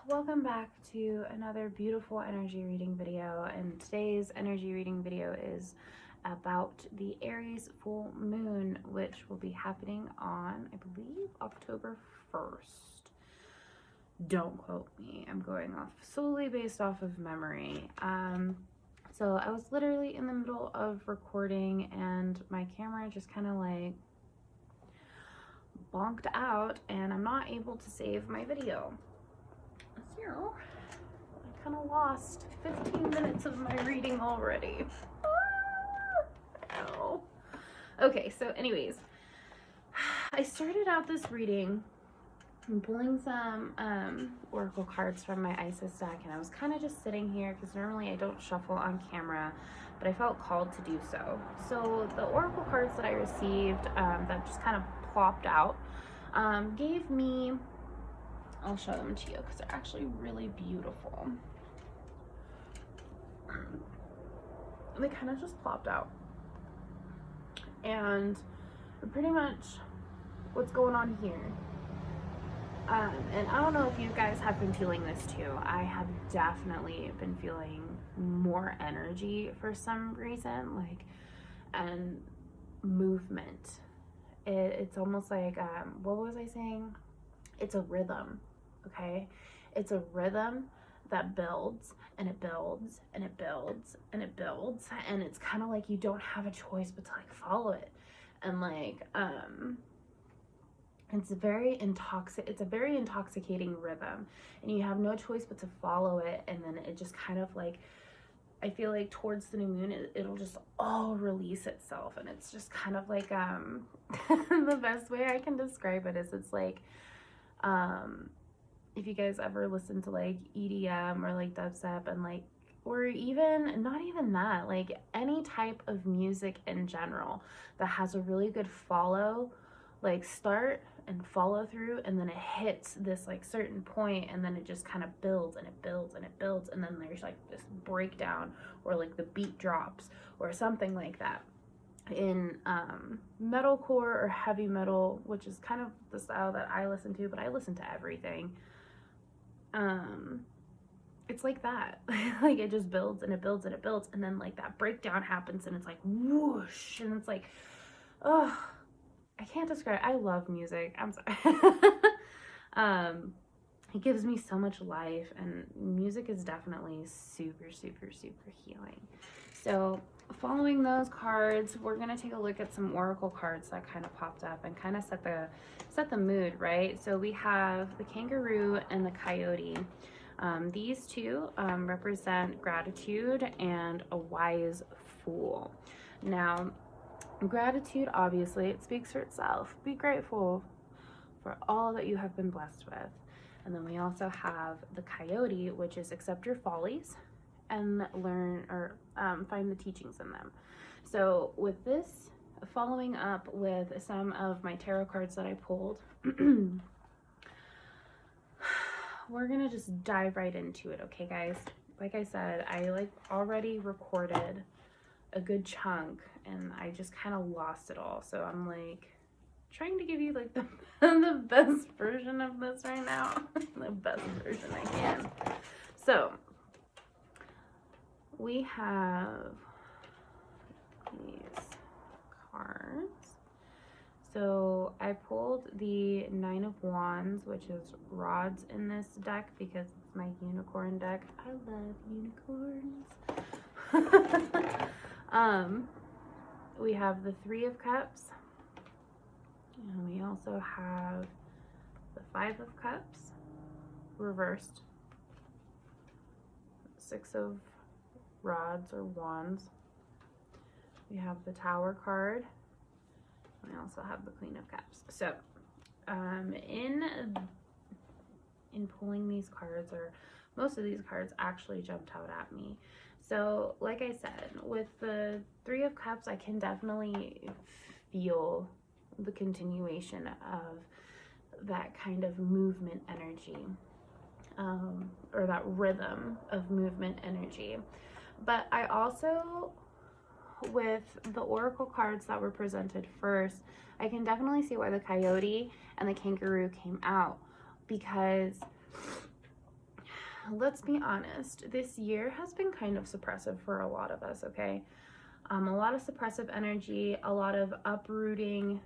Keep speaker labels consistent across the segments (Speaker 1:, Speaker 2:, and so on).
Speaker 1: Welcome back to another beautiful energy reading video, and today's energy reading video is about the Aries full moon, which will be happening on, I believe, October 1st. Don't quote me, I'm going off solely based off of memory. So I was literally in the middle of recording and my camera just kind of like bonked out and I'm not able to save my video. So I kind of lost 15 minutes of my reading already. Oh. Okay, so anyways, I started out this reading and pulling some oracle cards from my Isis deck, and I was kind of just sitting here because normally I don't shuffle on camera, but I felt called to do so. So the oracle cards that I received that just kind of plopped out gave me, I'll show them to you because they're actually really beautiful. They kind of just plopped out. And pretty much what's going on here. And I don't know if you guys have been feeling this too. I have definitely been feeling more energy for some reason, like, and movement. It's almost like, what was I saying? It's a rhythm, okay? It's a rhythm that builds and it builds and it builds and it builds, and it's kind of like you don't have a choice but to like follow it. And like it's a very intoxicating rhythm, and you have no choice but to follow it. And then it just kind of like, I feel like towards the new moon it'll just all release itself, and it's just kind of like the best way I can describe it is it's like if you guys ever listen to like EDM or like dubstep, and like, or even not even that, like any type of music in general that has a really good follow, like start and follow through, and then it hits this like certain point, and then it just kind of builds and it builds and it builds, and then there's like this breakdown, or like the beat drops or something like that. In metalcore or heavy metal, which is kind of the style that I listen to, but I listen to everything. It's like that. Like it just builds and it builds and it builds, and then like that breakdown happens, and it's like whoosh, and it's like, oh, I can't describe. I love music. I'm sorry. It gives me so much life, and music is definitely super, super, super healing. So following those cards, we're gonna take a look at some oracle cards that kind of popped up and kind of set the mood, right? So we have the kangaroo and the coyote. These two represent gratitude and a wise fool. Now, gratitude, obviously, it speaks for itself. Be grateful for all that you have been blessed with. And then we also have the coyote, which is accept your follies and learn, or find the teachings in them. So with this, following up with some of my tarot cards that I pulled, we're gonna just dive right into it, okay guys? Like I said, I like already recorded a good chunk and I just kind of lost it all, so I'm like trying to give you like the best version of this right now. The best version I can. So we have these cards. So I pulled the 9 of Wands, which is rods in this deck because it's my unicorn deck. I love unicorns. We have the 3 of Cups, and we also have the 5 of Cups reversed, 6 of rods or wands. We have the Tower card. We also have the Queen of Cups. So in pulling these cards, or most of these cards actually jumped out at me. So like I said, with the 3 of Cups, I can definitely feel the continuation of that kind of movement energy, or that rhythm of movement energy. But I also, with the oracle cards that were presented first, I can definitely see why the coyote and the kangaroo came out, because let's be honest, this year has been kind of suppressive for a lot of us, okay? A lot of suppressive energy, a lot of uprooting,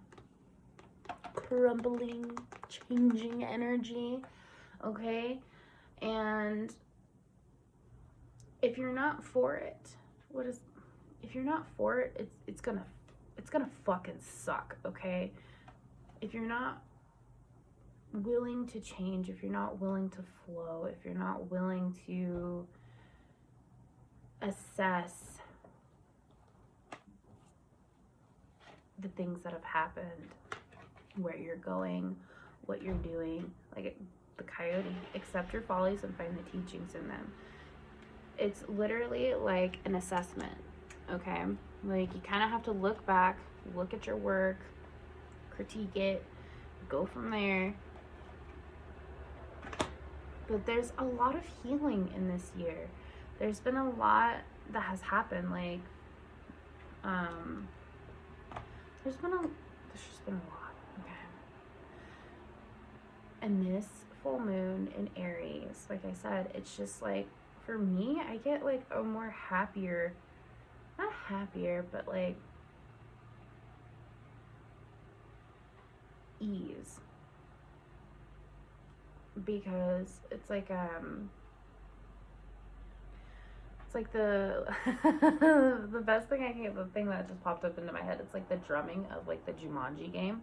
Speaker 1: crumbling, changing energy, okay? And if you're not for it, if you're not for it, it's gonna fucking suck, okay? If you're not willing to change, if you're not willing to flow, if you're not willing to assess the things that have happened, where you're going, what you're doing, like the coyote, accept your follies and find the teachings in them. It's literally like an assessment, okay? Like, you kind of have to look back, look at your work, critique it, go from there. But there's a lot of healing in this year. There's been a lot that has happened. Like, there's just been a lot, okay? And this full moon in Aries, like I said, it's just like, for me, I get like a more happier, not happier, but like ease. Because it's like the the best thing I can get, the thing that just popped up into my head, it's like the drumming of like the Jumanji game,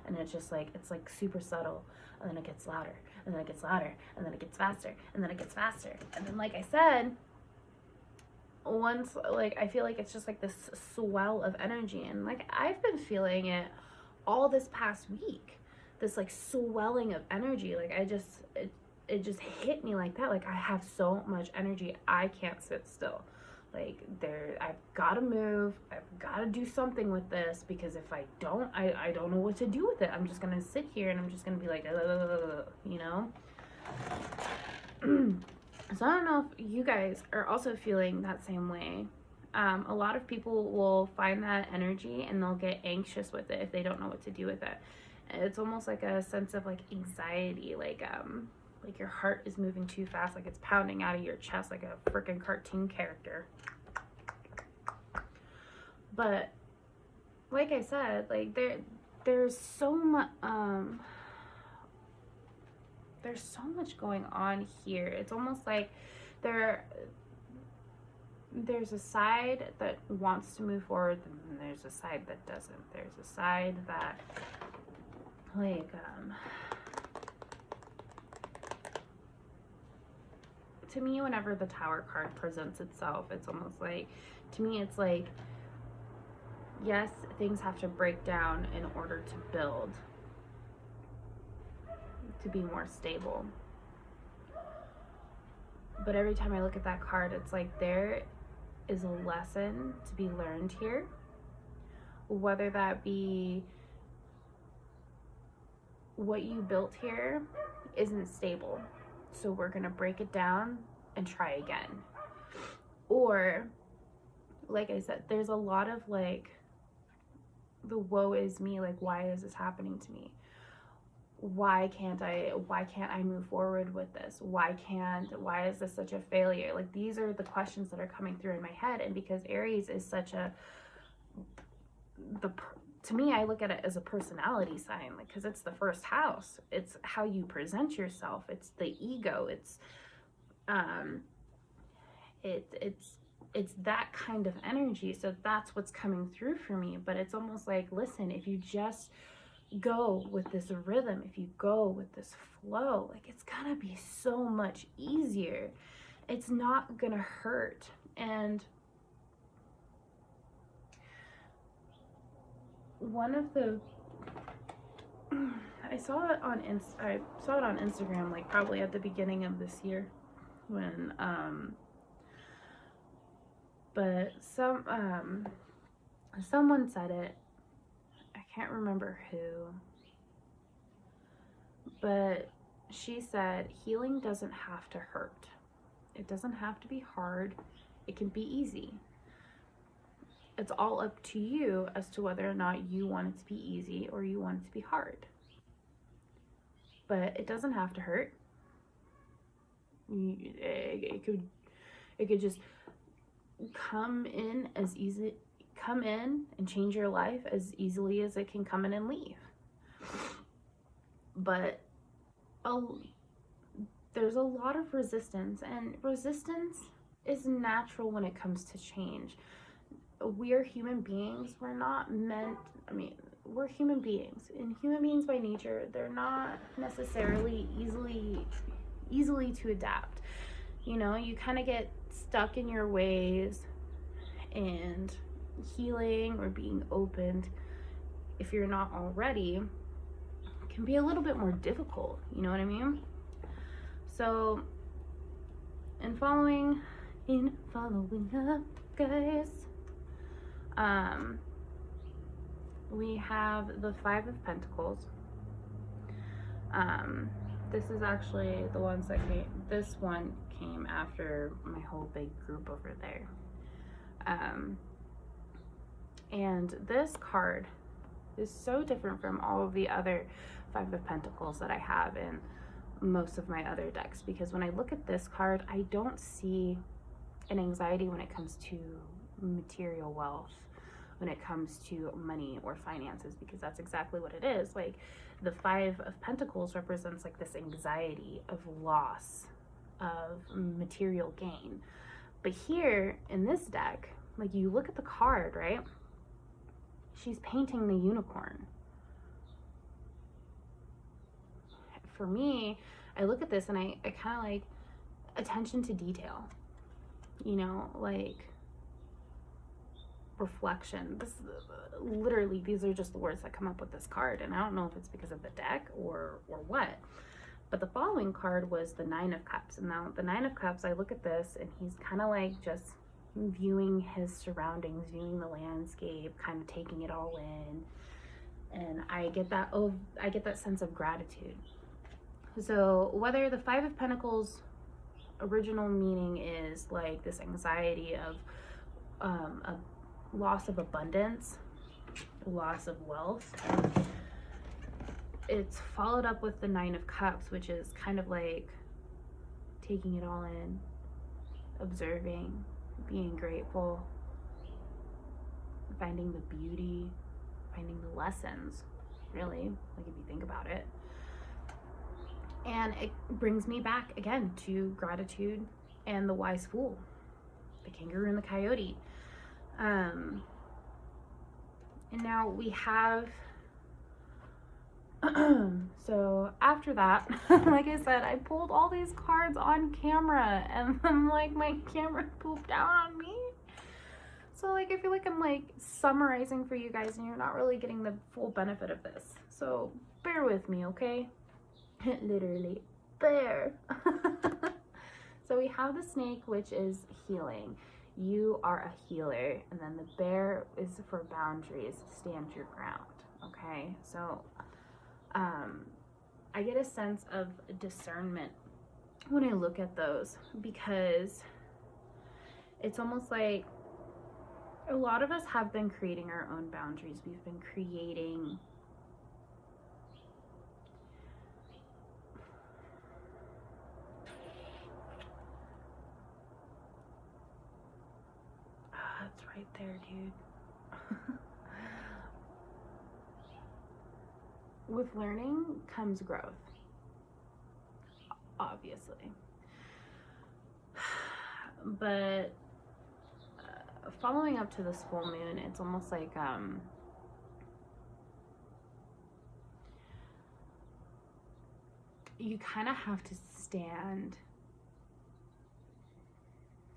Speaker 1: and it's just like, it's like super subtle, and then it gets louder, and then it gets louder, and then it gets faster, and then it gets faster, and then, like I said, once, like, I feel like it's just like this swell of energy, and like I've been feeling it all this past week, this like swelling of energy. Like, it just hit me like that. Like, I have so much energy, I can't sit still. Like, I've got to move, I've got to do something with this, because if I don't, I don't know what to do with it. I'm just gonna sit here and I'm just gonna be like, you know. So I don't know if you guys are also feeling that same way. A lot of people will find that energy and they'll get anxious with it if they don't know what to do with it. It's almost like a sense of like anxiety, like your heart is moving too fast, like it's pounding out of your chest like a freaking cartoon character. But like I said, like there's so much going on here. It's almost like there's a side that wants to move forward, and there's a side that doesn't. There's a side that, like, to me, whenever the Tower card presents itself, it's almost like, to me, it's like, yes, things have to break down in order to build, to be more stable. But every time I look at that card, it's like there is a lesson to be learned here, whether that be what you built here isn't stable, so we're gonna break it down and try again. Or, like I said, there's a lot of like the woe is me, like, why is this happening to me? Why can't I move forward with this? Why is this such a failure? Like, these are the questions that are coming through in my head. And because Aries is such to me, I look at it as a personality sign, like, because it's the first house. It's how you present yourself. It's the ego. It's that kind of energy. So that's what's coming through for me. But it's almost like, listen, if you just go with this rhythm, if you go with this flow, like, it's gonna be so much easier. It's not gonna hurt. And one of the I saw it on Instagram, like probably at the beginning of this year, when but someone said it, I can't remember who, but she said healing doesn't have to hurt. It doesn't have to be hard. It can be easy. It's all up to you as to whether or not you want it to be easy or you want it to be hard. But it doesn't have to hurt. It could just come in and change your life as easily as it can come in and leave. But there's a lot of resistance, and resistance is natural when it comes to change. We are human beings. We're not meant, we're human beings, and human beings by nature, they're not necessarily easily to adapt. You know, you kind of get stuck in your ways, and healing or being opened, if you're not already, can be a little bit more difficult. You know what I mean? So in following up, guys, we have the Five of Pentacles. This is actually the ones that this one came after my whole big group over there. And this card is so different from all of the other Five of Pentacles that I have in most of my other decks, because when I look at this card, I don't see an anxiety when it comes to material wealth, when it comes to money or finances, because that's exactly what it is. Like, the Five of Pentacles represents like this anxiety of loss, of material gain. But here in this deck, like, you look at the card, right? She's painting the unicorn. For me, I look at this and I kind of like attention to detail, you know, like reflection. This literally, these are just the words that come up with this card, and I don't know if it's because of the deck or what. But the following card was the Nine of Cups, and now the Nine of Cups, I look at this and he's kind of like just viewing his surroundings, viewing the landscape, kind of taking it all in, and I get that sense of gratitude. So whether the Five of Pentacles original meaning is like this anxiety of a loss of abundance, loss of wealth, it's followed up with the Nine of Cups, which is kind of like taking it all in, observing, being grateful, finding the beauty, finding the lessons, really, like if you think about it. And it brings me back again to gratitude and the wise fool, the kangaroo and the coyote. And now we have, so after that, like I said, I pulled all these cards on camera, and then like my camera pooped out on me. So like I feel like I'm like summarizing for you guys, and you're not really getting the full benefit of this. So bear with me, okay? Literally bear. So we have the snake, which is healing. You are a healer. And then the bear is for boundaries, stand your ground. Okay, so I get a sense of discernment when I look at those, because it's almost like a lot of us have been creating our own boundaries. We've been creating it's right there, dude. With learning comes growth, obviously. But following up to this full moon, it's almost like you kind of have to stand.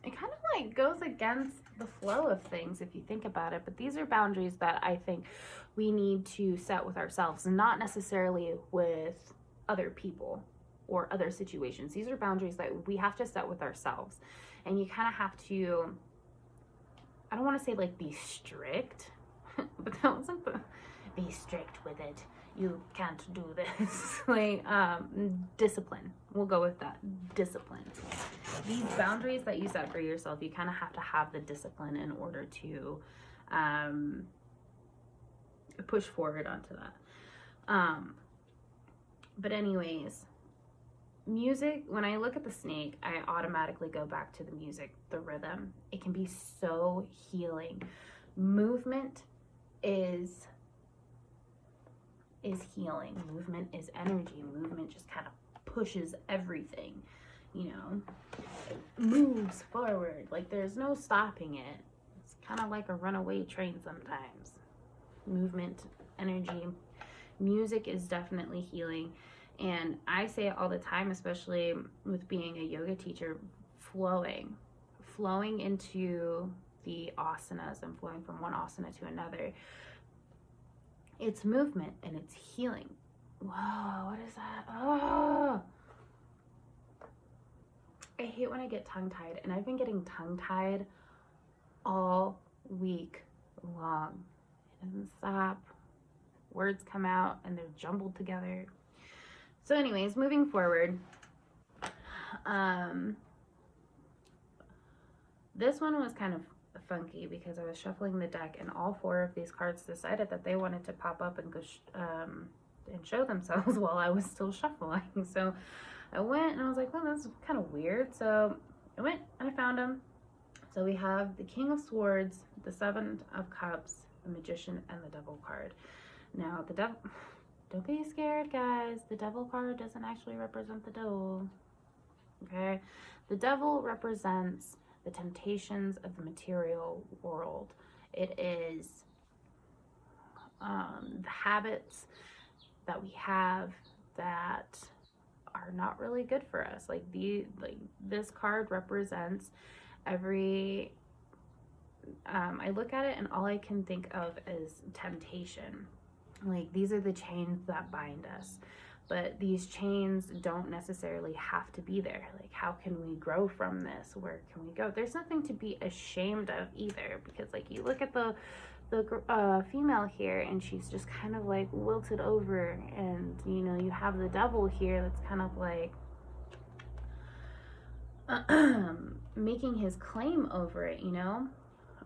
Speaker 1: It kind of like goes against the flow of things if you think about it, but these are boundaries that I think we need to set with ourselves, not necessarily with other people or other situations. These are boundaries that we have to set with ourselves, and you kind of have to, I don't want to say like be strict, but that was like the be strict with it. You can't do this. Like discipline. We'll go with that. Discipline. These boundaries that you set for yourself, you kind of have to have the discipline in order to push forward onto that. But anyways, music, when I look at the snake, I automatically go back to the music, the rhythm. It can be so healing. Movement is healing. Movement is energy. Movement just kind of pushes everything, you know. It moves forward. Like there's no stopping it. It's kind of like a runaway train sometimes. Movement, energy, music is definitely healing. And I say it all the time, especially with being a yoga teacher, flowing into the asanas and flowing from one asana to another. It's movement and it's healing. Whoa, what is that? Oh, I hate when I get tongue-tied, and I've been getting tongue-tied all week long. It doesn't stop. Words come out and they're jumbled together. So anyways, moving forward, this one was kind of funky because I was shuffling the deck and all 4 of these cards decided that they wanted to pop up and go and show themselves while I was still shuffling. So I went and I was like, well, this is kind of weird. So I went and I found them. So we have the King of Swords, the 7 of Cups, the Magician, and the Devil card. Now the Devil, don't be scared, guys. The Devil card doesn't actually represent the devil. Okay, the Devil represents the temptations of the material world. It is the habits that we have that are not really good for us. Like this card represents every I look at it and all I can think of is temptation. Like these are the chains that bind us, but these chains don't necessarily have to be there. Like how can we grow from this? Where can we go? There's nothing to be ashamed of either, because like you look at the female here and she's just kind of like wilted over, and you know you have the devil here that's kind of like making his claim over it, you know,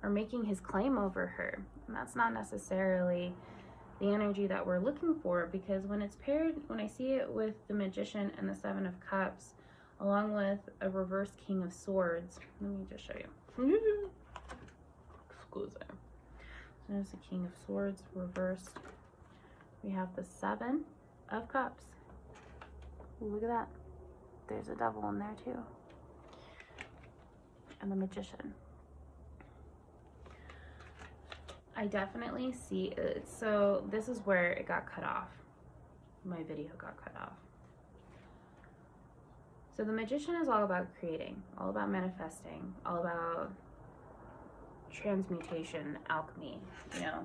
Speaker 1: or making his claim over her. And that's not necessarily the energy that we're looking for, because when it's paired, when I see it with the Magician and the 7 of Cups along with a reverse King of Swords, let me just show you. Exclusive. There's the King of Swords reversed. We have the 7 of Cups. Ooh, look at that. There's a devil in there too. And the Magician. I definitely see it. So this is where it got cut off. My video got cut off. So the Magician is all about creating, all about manifesting, all about transmutation, alchemy, you know.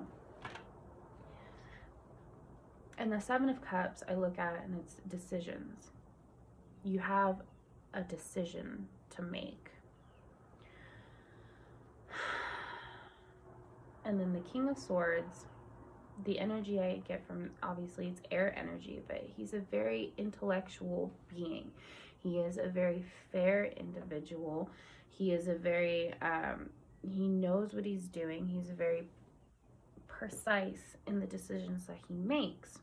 Speaker 1: And the 7 of Cups, I look at it and it's decisions. You have a decision to make. And then the King of Swords, the energy I get from, obviously it's air energy, but he's a very intellectual being. He is a very fair individual. He is a very, he knows what he's doing. He's very precise in the decisions that he makes.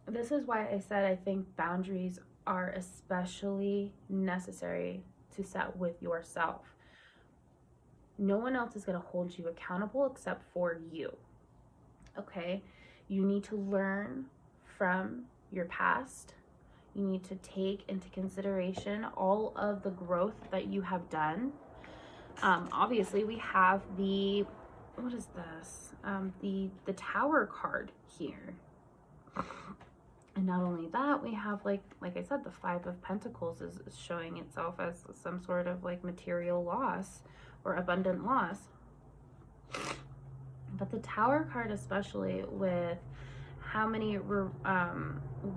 Speaker 1: This is why I said I think boundaries are especially necessary to set with yourself. No one else is going to hold you accountable except for you. Okay? You need to learn from your past. You need to take into consideration all of the growth that you have done. Obviously, we have the, what is this? The Tower card here. And not only that, we have like I said, the 5 of Pentacles is showing itself as some sort of like material loss or abundant loss. But the Tower card, especially with how many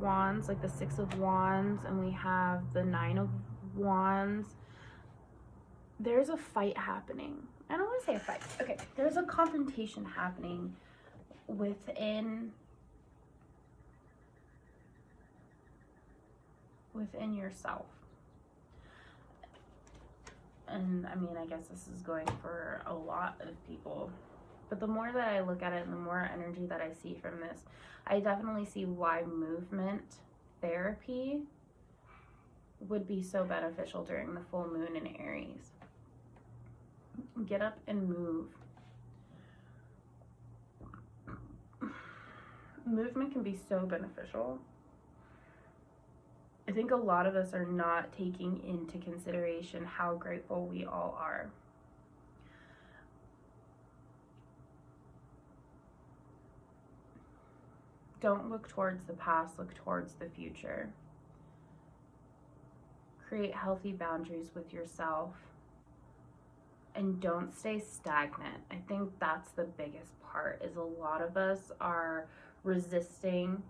Speaker 1: wands, like the 6 of Wands, and we have the 9 of Wands, there's a fight happening. I don't want to say a fight. Okay, there's a confrontation happening within yourself. And I mean, I guess this is going for a lot of people. But the more that I look at it and the more energy that I see from this, I definitely see why movement therapy would be so beneficial during the full moon in Aries. Get up and move. Movement can be so beneficial. I think a lot of us are not taking into consideration how grateful we all are. Don't look towards the past, look towards the future. Create healthy boundaries with yourself. And don't stay stagnant. I think that's the biggest part, is a lot of us are resisting.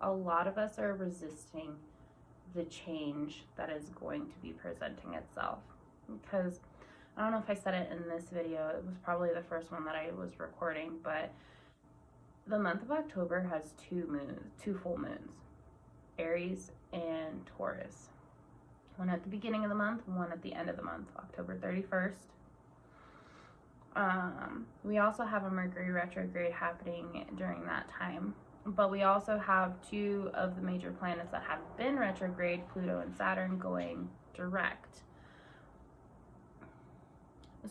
Speaker 1: A lot of us are resisting the change that is going to be presenting itself. Because, I don't know if I said it in this video, it was probably the first one that I was recording, but the month of October has two full moons, Aries and Taurus. One at the beginning of the month, one at the end of the month, October 31st. We also have a Mercury retrograde happening during that time, but we also have two of the major planets that have been retrograde, Pluto and Saturn, going direct.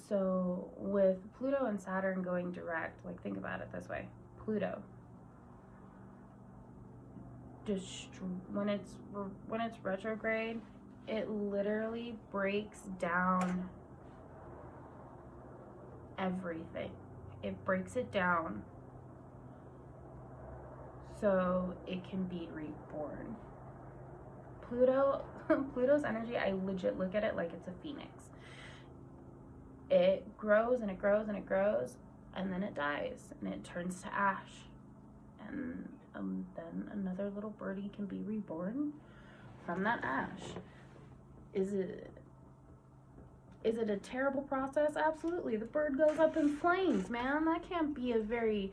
Speaker 1: So with Pluto and Saturn going direct, like, think about it this way. Pluto, just when it's retrograde, it literally breaks down everything. It breaks it down so it can be reborn. Pluto's energy, I legit look at it like it's a phoenix. It grows and it grows and it grows, and then it dies and it turns to ash, and then another little birdie can be reborn from that ash. Is it a terrible process? Absolutely. The bird goes up in flames, man. That can't be a very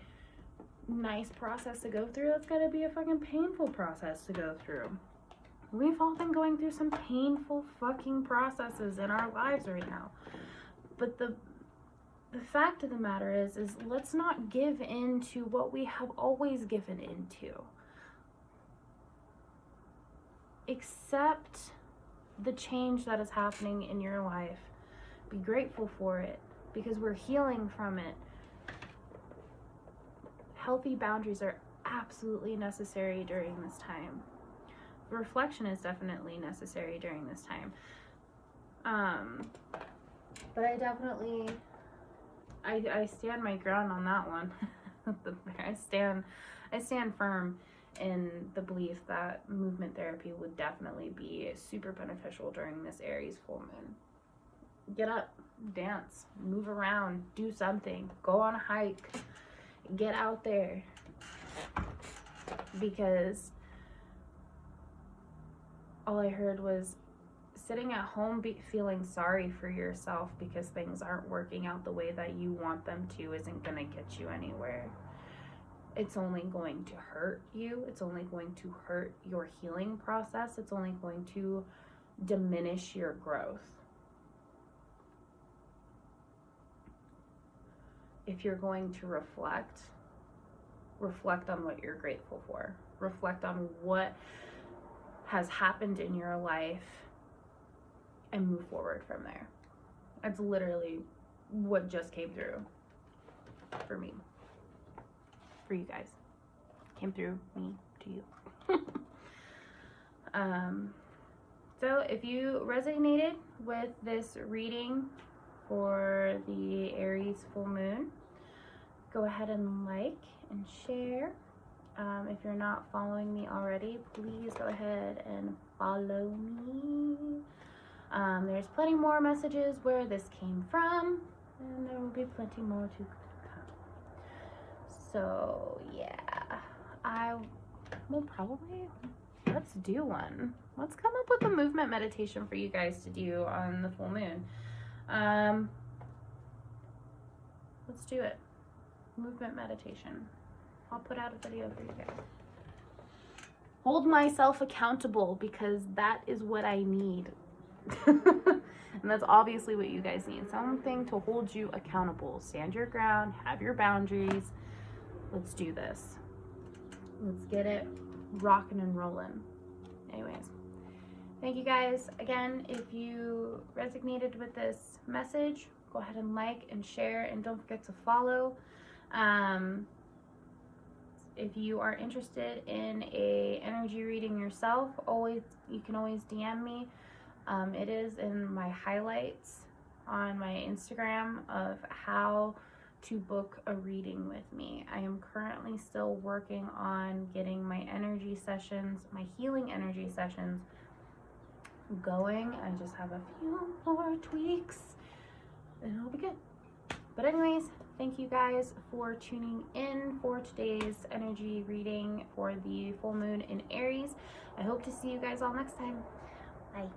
Speaker 1: nice process to go through. That's gotta be a fucking painful process to go through. We've all been going through some painful fucking processes in our lives right now. But the fact of the matter is let's not give in to what we have always given into. Accept the change that is happening in your life. Be grateful for it, because we're healing from it. Healthy boundaries are absolutely necessary during this time. Reflection is definitely necessary during this time. But I definitely, I stand my ground on that one. I stand firm in the belief that movement therapy would definitely be super beneficial during this Aries full moon. Get up, dance, move around, do something, go on a hike, get out there. Because all I heard was sitting at home feeling sorry for yourself because things aren't working out the way that you want them to isn't going to get you anywhere. It's only going to hurt you. It's only going to hurt your healing process. It's only going to diminish your growth. If you're going to reflect on what you're grateful for. Reflect on what has happened in your life and move forward from there. That's literally what just came through for me. For you guys. Came through me to you. So if you resonated with this reading for the Aries full moon, go ahead and like and share. If you're not following me already, please go ahead and follow me. There's plenty more messages where this came from, and there will be plenty more to come. So yeah, I will probably, let's do one. Let's come up with a movement meditation for you guys to do on the full moon. Let's do it. Movement meditation. I'll put out a video for you guys. Hold myself accountable, because that is what I need. And that's obviously what you guys need. Something to hold you accountable. Stand your ground, have your boundaries. Let's do this. Let's get it rocking and rolling. Anyways, thank you guys. Again, if you resonated with this message, go ahead and like and share, and don't forget to follow. If you are interested in a energy reading yourself, you can always DM me. It is in my highlights on my Instagram of how to book a reading with me. I am currently still working on getting my energy sessions, my healing energy sessions going. I just have a few more tweaks and it'll be good. But anyways, thank you guys for tuning in for today's energy reading for the full moon in Aries. I hope to see you guys all next time. Bye.